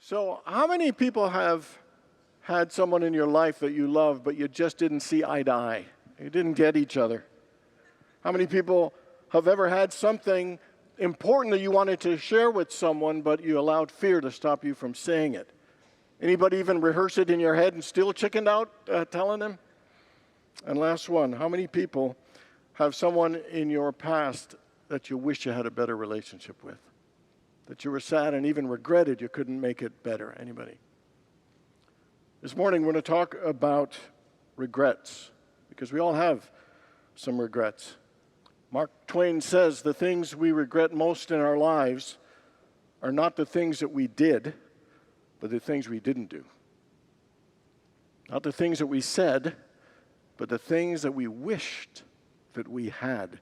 So, how many people have had someone in your life that you love, but you just didn't see eye to eye? You didn't get each other. How many people have ever had something important that you wanted to share with someone, but you allowed fear to stop you from saying it? Anybody even rehearse it in your head and still chickened out telling them? And last one, how many people have someone in your past that you wish you had a better relationship with? That you were sad and even regretted you couldn't make it better? Anybody? This morning we're going to talk about regrets, because we all have some regrets. Mark Twain says the things we regret most in our lives are not the things that we did, but the things we didn't do. Not the things that we said, but the things that we wished that we had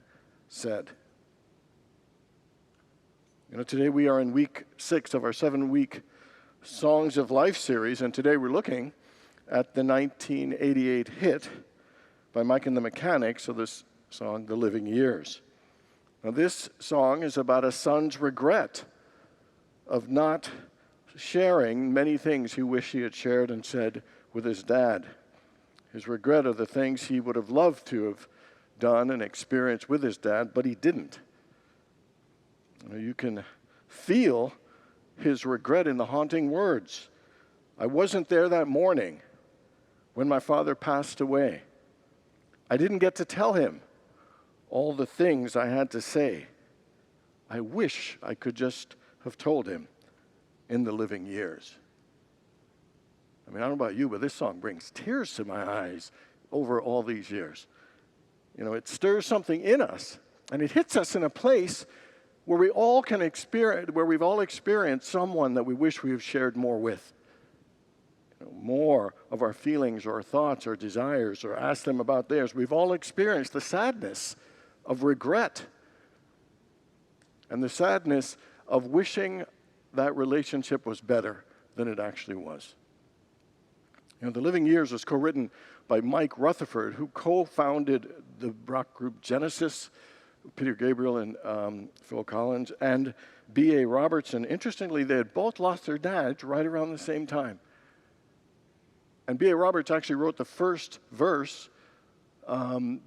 said. You know, today we are in week 6 of our 7-week Songs of Life series, and today we're looking at the 1988 hit by Mike and the Mechanics of this song, The Living Years. Now, this song is about a son's regret of not sharing many things he wished he had shared and said with his dad. His regret of the things he would have loved to have done and experienced with his dad, but he didn't. You can feel his regret in the haunting words. I wasn't there that morning when my father passed away. I didn't get to tell him all the things I had to say. I wish I could just have told him in the living years. I mean, I don't know about you, but this song brings tears to my eyes over all these years. You know, it stirs something in us, and it hits us in a place where we all can experience, where we've all experienced someone that we wish we have shared more with. You know, more of our feelings or our thoughts or desires, or ask them about theirs. We've all experienced the sadness of regret and the sadness of wishing that relationship was better than it actually was. You know, The Living Years was co-written by Mike Rutherford, who co-founded the rock group Genesis, Peter Gabriel and Phil Collins, and B.A. Robertson. Interestingly, they had both lost their dads right around the same time. And B.A. Roberts actually wrote the first verse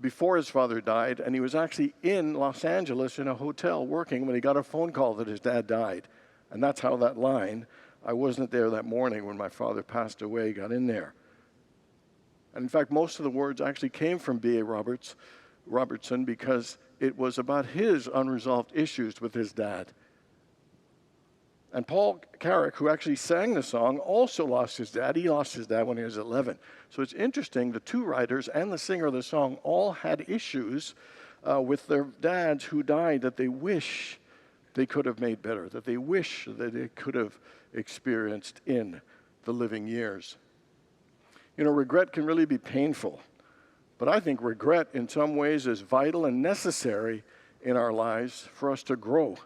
before his father died, and he was actually in Los Angeles in a hotel working when he got a phone call that his dad died. And that's how that line, I wasn't there that morning when my father passed away, got in there. And in fact, most of the words actually came from B.A. Robertson, because it was about his unresolved issues with his dad. And Paul Carrick, who actually sang the song, also lost his dad. He lost his dad when he was 11. So it's interesting, the two writers and the singer of the song all had issues with their dads who died that they wish they could have made better, that they wish that they could have experienced in the living years. You know, regret can really be painful. But I think regret in some ways is vital and necessary in our lives for us to grow,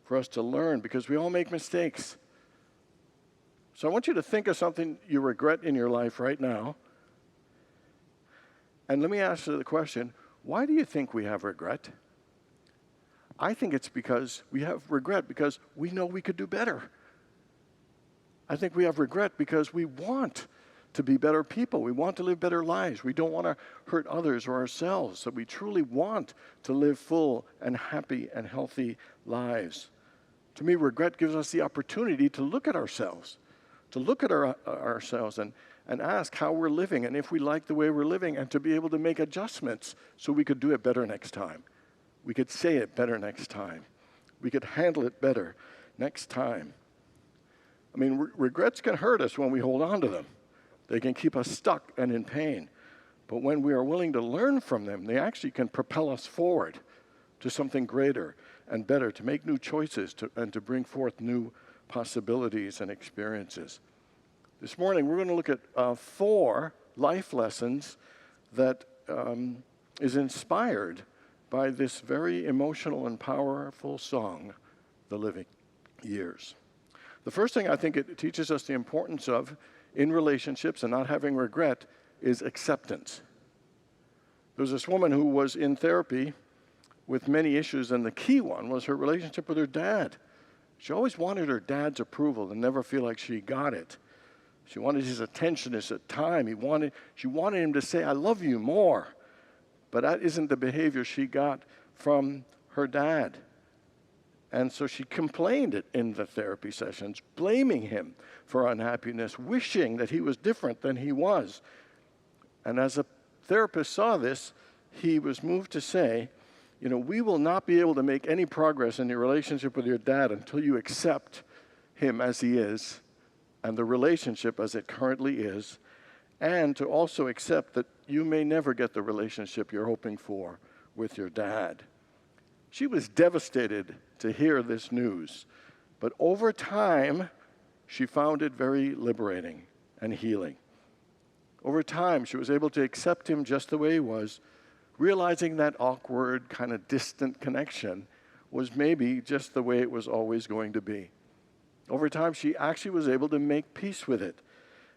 for us to learn, because we all make mistakes. So I want you to think of something you regret in your life right now. And let me ask you the question, why do you think we have regret? I think it's because we have regret because we know we could do better. I think we have regret because we want to be better people. We want to live better lives. We don't want to hurt others or ourselves. So we truly want to live full and happy and healthy lives. To me, regret gives us the opportunity to look at ourselves, ourselves and ask how we're living and if we like the way we're living, and to be able to make adjustments so we could do it better next time. We could say it better next time. We could handle it better next time. I mean, regrets can hurt us when we hold on to them. They can keep us stuck and in pain. But when we are willing to learn from them, they actually can propel us forward to something greater and better, to make new choices and to bring forth new possibilities and experiences. This morning, we're going to look at 4 life lessons that is inspired by this very emotional and powerful song, The Living Years. The first thing I think it teaches us the importance of in relationships and not having regret is acceptance. There was this woman who was in therapy with many issues, and the key one was her relationship with her dad. She always wanted her dad's approval and never feel like she got it. She wanted his attention, his time. She wanted him to say, I love you more. But that isn't the behavior she got from her dad. And so she complained in the therapy sessions, blaming him for unhappiness, wishing that he was different than he was. And as a therapist saw this, he was moved to say, we will not be able to make any progress in your relationship with your dad until you accept him as he is and the relationship as it currently is, and to also accept that you may never get the relationship you're hoping for with your dad. She was devastated to hear this news, but over time, she found it very liberating and healing. Over time, she was able to accept him just the way he was, realizing that awkward, kind of distant connection was maybe just the way it was always going to be. Over time, she actually was able to make peace with it.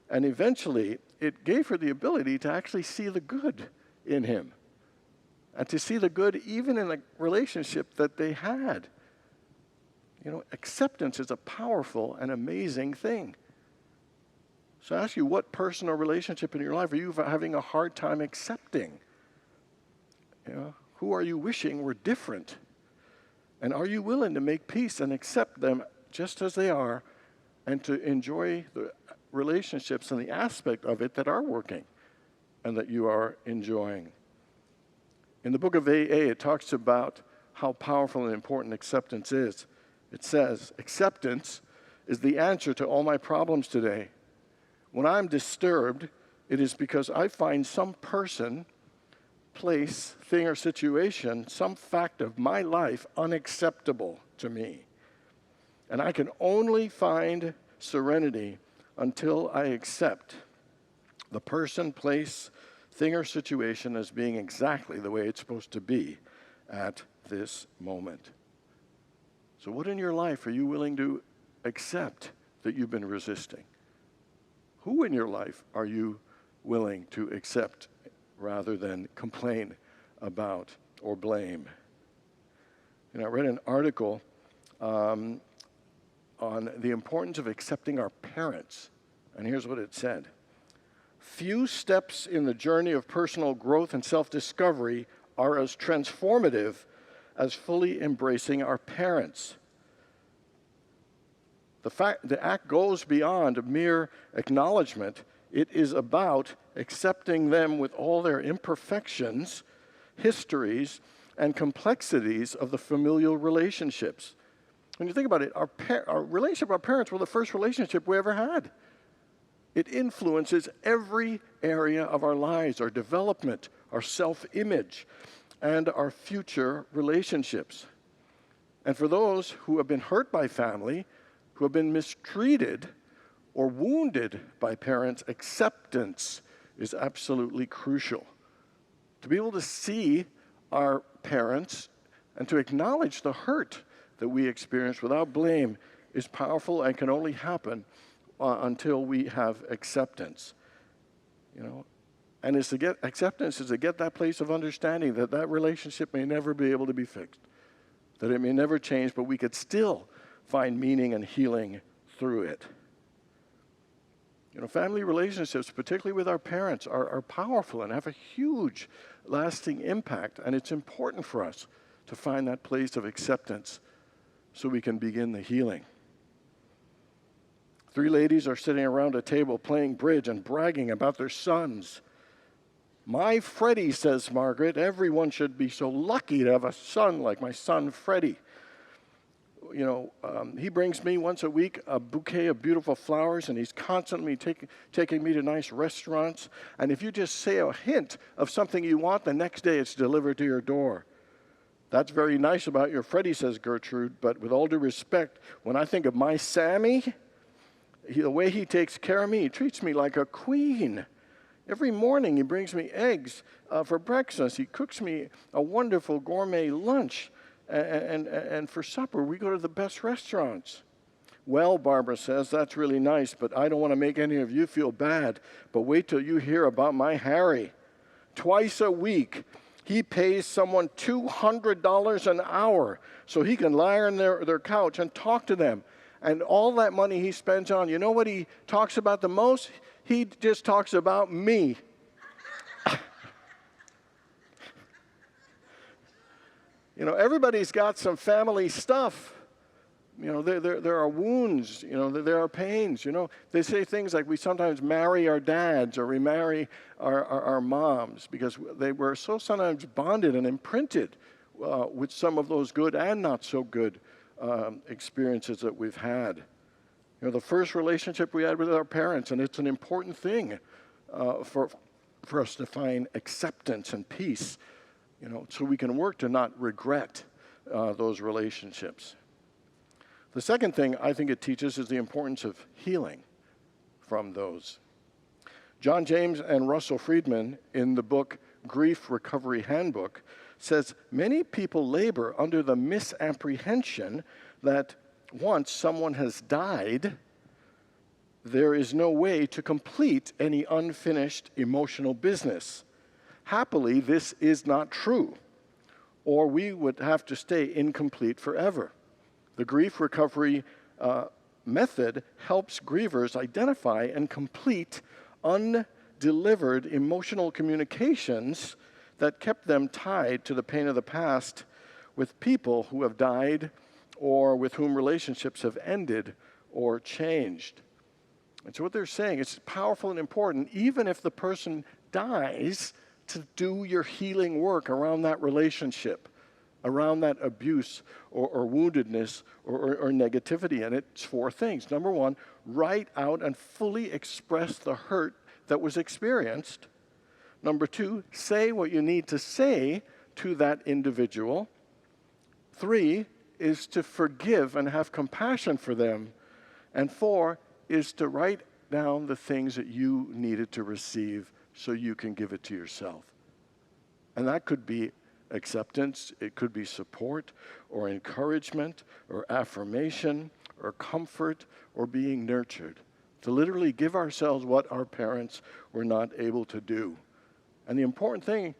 And eventually, it gave her the ability to actually see the good in him. And to see the good even in the relationship that they had. Acceptance is a powerful and amazing thing. So I ask you, what person or relationship in your life are you having a hard time accepting? Who are you wishing were different? And are you willing to make peace and accept them just as they are and to enjoy the relationships and the aspect of it that are working and that you are enjoying? In the book of AA, it talks about how powerful and important acceptance is. It says, acceptance is the answer to all my problems today. When I'm disturbed, it is because I find some person, place, thing, or situation, some fact of my life unacceptable to me. And I can only find serenity until I accept the person, place, thing, or situation as being exactly the way it's supposed to be at this moment. So what in your life are you willing to accept that you've been resisting? Who in your life are you willing to accept rather than complain about or blame? I read an article on the importance of accepting our parents, and here's what it said. Few steps in the journey of personal growth and self-discovery are as transformative as fully embracing our parents. The act goes beyond mere acknowledgement. It is about accepting them with all their imperfections, histories, and complexities of the familial relationships. When you think about it, our relationship with our parents were the first relationship we ever had. It influences every area of our lives, our development, our self-image, and our future relationships. And for those who have been hurt by family, who have been mistreated or wounded by parents, acceptance is absolutely crucial. To be able to see our parents and to acknowledge the hurt that we experience without blame is powerful and can only happen until we have acceptance. And acceptance is to get that place of understanding that that relationship may never be able to be fixed, that it may never change, but we could still find meaning and healing through it. Family relationships, particularly with our parents, are powerful and have a huge, lasting impact, and it's important for us to find that place of acceptance so we can begin the healing. 3 ladies are sitting around a table playing bridge and bragging about their sons. My Freddie, says Margaret, everyone should be so lucky to have a son like my son Freddie. He brings me once a week a bouquet of beautiful flowers, and he's constantly taking me to nice restaurants. And if you just say a hint of something you want, the next day it's delivered to your door. That's very nice about your Freddie, says Gertrude, but with all due respect, when I think of my Sammy, the way he takes care of me, he treats me like a queen. Every morning he brings me eggs for breakfast. He cooks me a wonderful gourmet lunch. And for supper, we go to the best restaurants. Well, Barbara says, that's really nice, but I don't want to make any of you feel bad. But wait till you hear about my Harry. Twice a week, He pays someone $200 an hour so he can lie on their couch and talk to them. And all that money he spends on, you know what he talks about the most? He just talks about me. Everybody's got some family stuff. There are wounds, there are pains, They say things like we sometimes marry our dads or we marry our moms because they were so sometimes bonded and imprinted with some of those good and not so good experiences that we've had. The first relationship we had with our parents, and it's an important thing for us to find acceptance and peace, so we can work to not regret those relationships. The second thing I think it teaches is the importance of healing from those. John James and Russell Friedman, in the book Grief Recovery Handbook, says many people labor under the misapprehension that once someone has died, there is no way to complete any unfinished emotional business. Happily, this is not true, or we would have to stay incomplete forever. The grief recovery method helps grievers identify and complete undelivered emotional communications that kept them tied to the pain of the past with people who have died or with whom relationships have ended or changed. And so what they're saying is powerful and important, even if the person dies, to do your healing work around that relationship, around that abuse or woundedness or negativity. And it's 4 things. Number 1, write out and fully express the hurt that was experienced. Number 2, say what you need to say to that individual. 3 is to forgive and have compassion for them. And 4 is to write down the things that you needed to receive so you can give it to yourself. And that could be acceptance, it could be support or encouragement or affirmation or comfort or being nurtured. To literally give ourselves what our parents were not able to do. And the important thing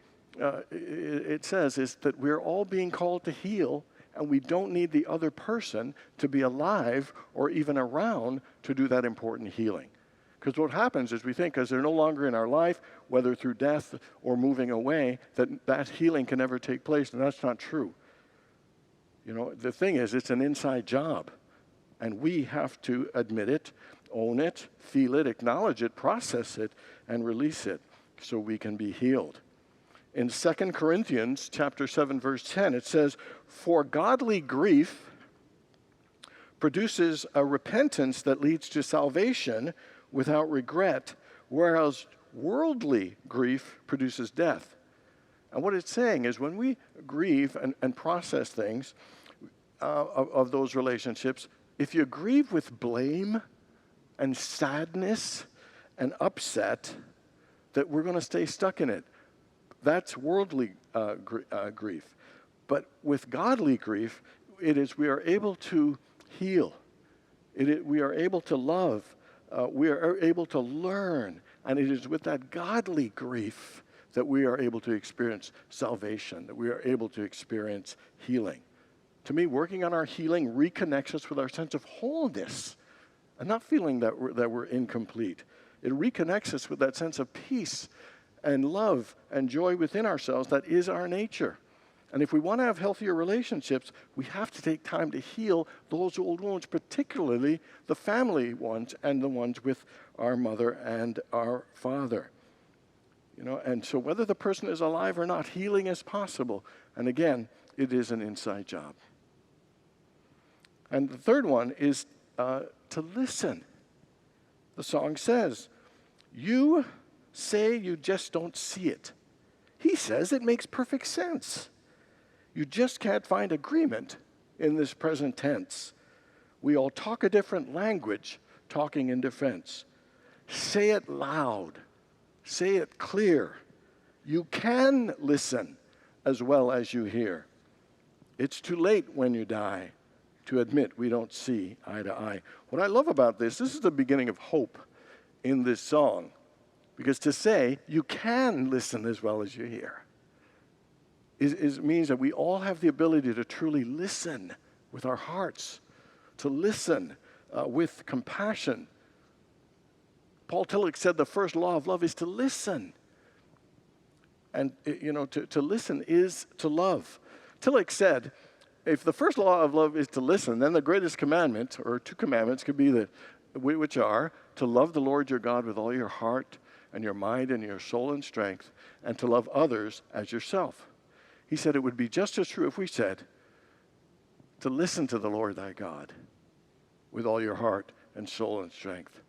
it says is that we're all being called to heal, and we don't need the other person to be alive or even around to do that important healing. Because what happens is we think, because they're no longer in our life, whether through death or moving away, that healing can never take place, and that's not true. The thing is, it's an inside job, and we have to admit it, own it, feel it, acknowledge it, process it, and release it so we can be healed. In 2 Corinthians chapter 7, verse 10, it says, "For godly grief produces a repentance that leads to salvation without regret, whereas worldly grief produces death." And what it's saying is when we grieve and process things of those relationships, if you grieve with blame and sadness and upset, that we're going to stay stuck in it. That's worldly grief. But with godly grief, it is we are able to heal. We are able to love. We are able to learn. And it is with that godly grief that we are able to experience salvation, that we are able to experience healing. To me, working on our healing reconnects us with our sense of wholeness and not feeling that we're incomplete. It reconnects us with that sense of peace and love and joy within ourselves that is our nature. And if we want to have healthier relationships, we have to take time to heal those old wounds, particularly the family ones and the ones with our mother and our father. And so whether the person is alive or not, healing is possible. And again, it is an inside job. And the third one is to listen. The song says, "You say you just don't see it." He says it makes perfect sense. You just can't find agreement in this present tense. We all talk a different language, talking in defense. Say it loud. Say it clear. You can listen as well as you hear. It's too late when you die to admit we don't see eye to eye. What I love about this is the beginning of hope in this song. Because to say you can listen as well as you hear. means that we all have the ability to truly listen with our hearts, to listen with compassion. Paul Tillich said the first law of love is to listen. And, to listen is to love. Tillich said, if the first law of love is to listen, then the greatest commandment, or two commandments, could be which are to love the Lord your God with all your heart and your mind and your soul and strength, and to love others as yourself. He said it would be just as true if we said to listen to the Lord thy God with all your heart and soul and strength,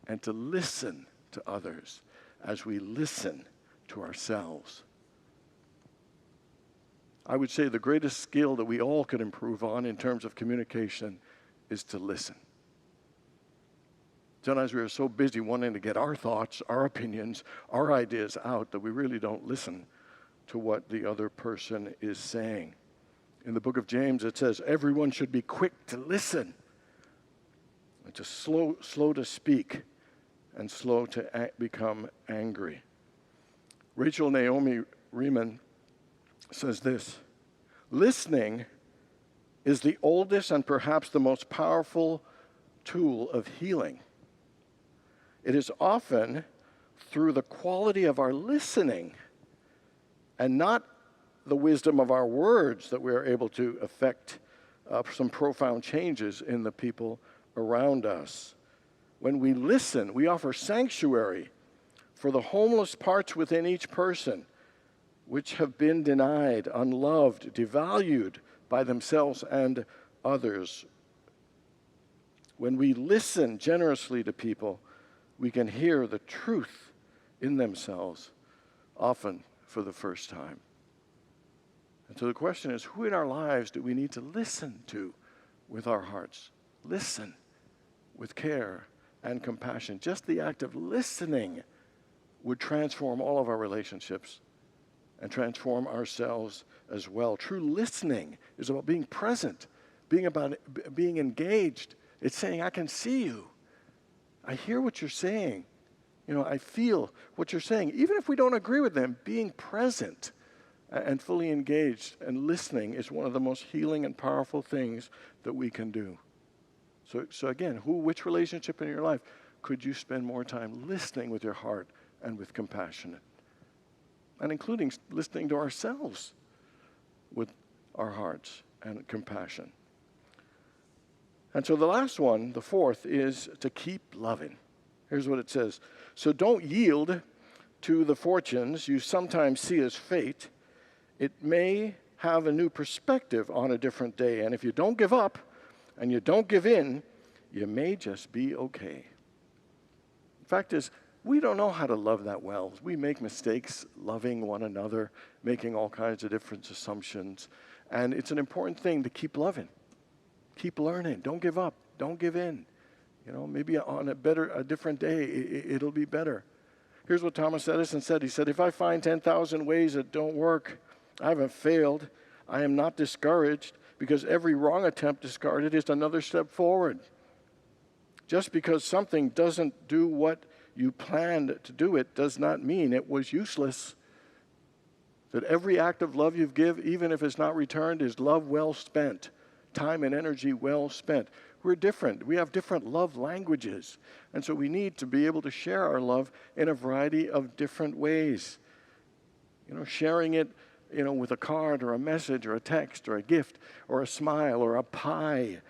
and to listen to others as we listen to ourselves. I would say the greatest skill that we all could improve on in terms of communication is to listen. Sometimes we are so busy wanting to get our thoughts, our opinions, our ideas out that we really don't listen to what the other person is saying. In the book of James, it says, everyone should be quick to listen, and to slow to speak, and slow to become angry. Rachel Naomi Reman says this, listening is the oldest and perhaps the most powerful tool of healing. It is often through the quality of our listening and not the wisdom of our words that we are able to effect some profound changes in the people around us. When we listen, we offer sanctuary for the homeless parts within each person, which have been denied, unloved, devalued by themselves and others. When we listen generously to people, we can hear the truth in themselves, often for the first time. And so the question is, who in our lives do we need to listen to with our hearts? Listen with care and compassion. Just the act of listening would transform all of our relationships and transform ourselves as well. True listening is about being present, being engaged. It's saying, I can see you. I hear what you're saying. I feel what you're saying. Even if we don't agree with them, being present and fully engaged and listening is one of the most healing and powerful things that we can do. So again, which relationship in your life could you spend more time listening with your heart and with compassion? And including listening to ourselves with our hearts and compassion. And so the last one, the fourth, is to keep loving. Here's what it says. So don't yield to the fortunes you sometimes see as fate. It may have a new perspective on a different day. And if you don't give up and you don't give in, you may just be okay. The fact is, we don't know how to love that well. We make mistakes loving one another, making all kinds of different assumptions. And it's an important thing to keep loving. Keep learning. Don't give up. Don't give in. Maybe on a different day, it'll be better. Here's what Thomas Edison said. He said, if I find 10,000 ways that don't work, I haven't failed. I am not discouraged, because every wrong attempt discarded is another step forward. Just because something doesn't do what you planned to do it does not mean it was useless. That every act of love you give, even if it's not returned, is love well spent, time and energy well spent. We're different. We have different love languages. And so we need to be able to share our love in a variety of different ways. Sharing it, with a card or a message or a text or a gift or a smile or a pie,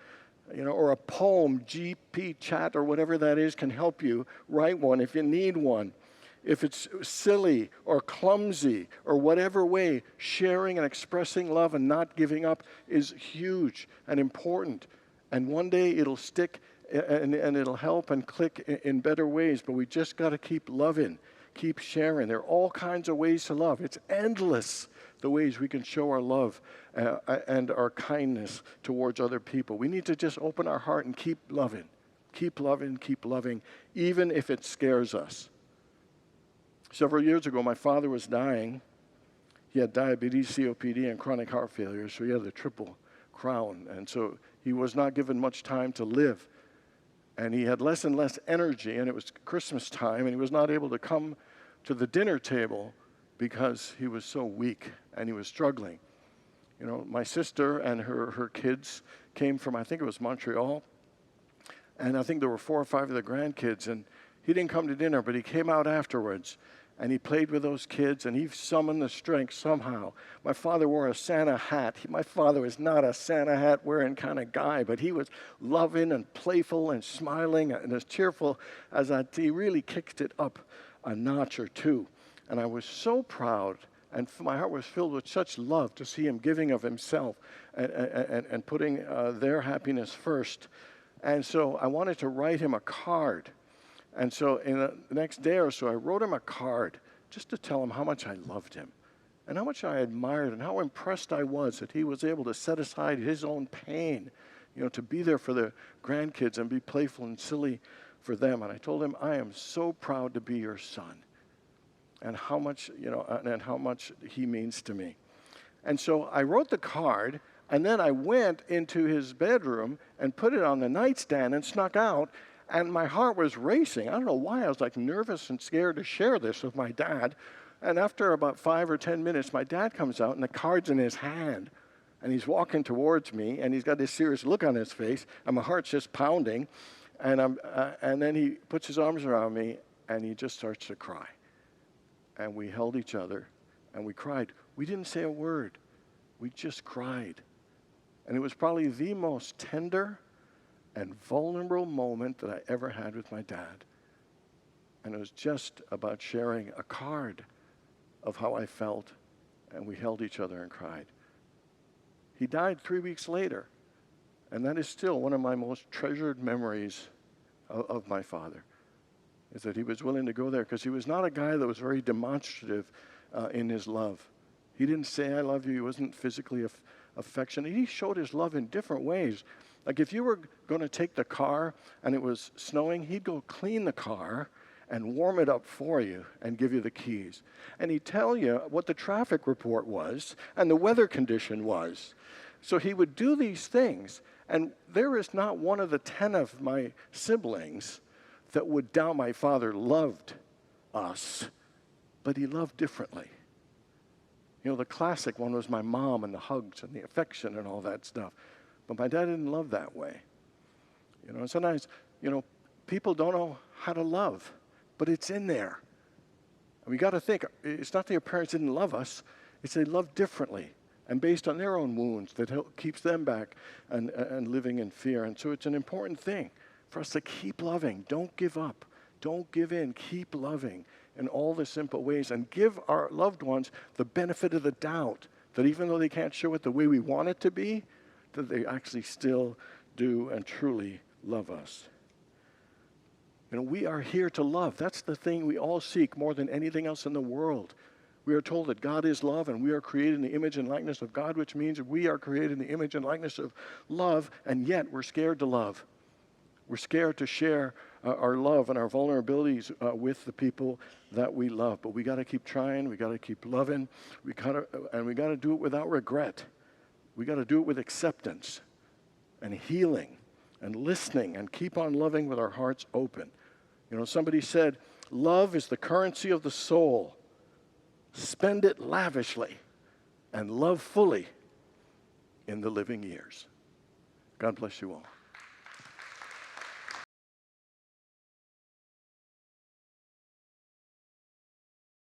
or a poem, GP chat or whatever that is can help you. Write one if you need one. If it's silly or clumsy or whatever way, sharing and expressing love and not giving up is huge and important. And one day it'll stick and it'll help and click in better ways. But we just got to keep loving, keep sharing. There are all kinds of ways to love. It's endless, the ways we can show our love and our kindness towards other people. We need to just open our heart and keep loving. Keep loving, keep loving, even if it scares us. Several years ago, my father was dying. He had diabetes, COPD, and chronic heart failure, so he had the triple crown. And so he was not given much time to live. And he had less and less energy, and it was Christmas time, and he was not able to come to the dinner table because he was so weak and he was struggling. You know, my sister and her kids came from, I think it was Montreal, and I think there were 4 or 5 of the grandkids, and he didn't come to dinner, but he came out afterwards, and he played with those kids, and he summoned the strength somehow. My father wore a Santa hat. My father was not a Santa hat wearing kind of guy, but he was loving and playful and smiling and as cheerful as that. He really kicked it up a notch or two. And I was so proud, and my heart was filled with such love to see him giving of himself and putting their happiness first. And so I wanted to write him a card. And so in the next day or so, I wrote him a card just to tell him how much I loved him and how much I admired and how impressed I was that he was able to set aside his own pain, you know, to be there for the grandkids and be playful and silly for them. And I told him, I am so proud to be your son, and how much, you know, and how much he means to me. And so I wrote the card, and then I went into his bedroom and put it on the nightstand and snuck out. And my heart was racing. I don't know why. I was like nervous and scared to share this with my dad. And after about 5 or 10 minutes, my dad comes out and the card's in his hand. And he's walking towards me and he's got this serious look on his face. And my heart's just pounding. And then he puts his arms around me and he just starts to cry. And we held each other and we cried. We didn't say a word. We just cried. And it was probably the most tender and vulnerable moment that I ever had with my dad. And it was just about sharing a card of how I felt, and we held each other and cried. He died 3 weeks later, and that is still one of my most treasured memories of my father, is that he was willing to go there, because he was not a guy that was very demonstrative in his love. He didn't say, I love you. He wasn't physically affectionate. He showed his love in different ways. Like if you were going to take the car and it was snowing, he'd go clean the car and warm it up for you and give you the keys. And he'd tell you what the traffic report was and the weather condition was. So he would do these things. And there is not one of the 10 of my siblings that would doubt my father loved us, but he loved differently. You know, the classic one was my mom and the hugs and the affection and all that stuff. But my dad didn't love that way. You know, and sometimes, you know, people don't know how to love, but it's in there. And we got to think, it's not that your parents didn't love us, it's they loved differently and based on their own wounds that keeps them back and living in fear. And so it's an important thing for us to keep loving. Don't give up. Don't give in. Keep loving in all the simple ways and give our loved ones the benefit of the doubt that even though they can't show it the way we want it to be, that they actually still do and truly love us. You know, we are here to love. That's the thing we all seek more than anything else in the world. We are told that God is love and we are created in the image and likeness of God, which means we are created in the image and likeness of love, and yet we're scared to love. We're scared to share our love and our vulnerabilities with the people that we love. But we got to keep trying. We got to keep loving. We got to do it without regret. We got to do it with acceptance and healing and listening and keep on loving with our hearts open. You know, somebody said, love is the currency of the soul. Spend it lavishly and love fully in the living years. God bless you all.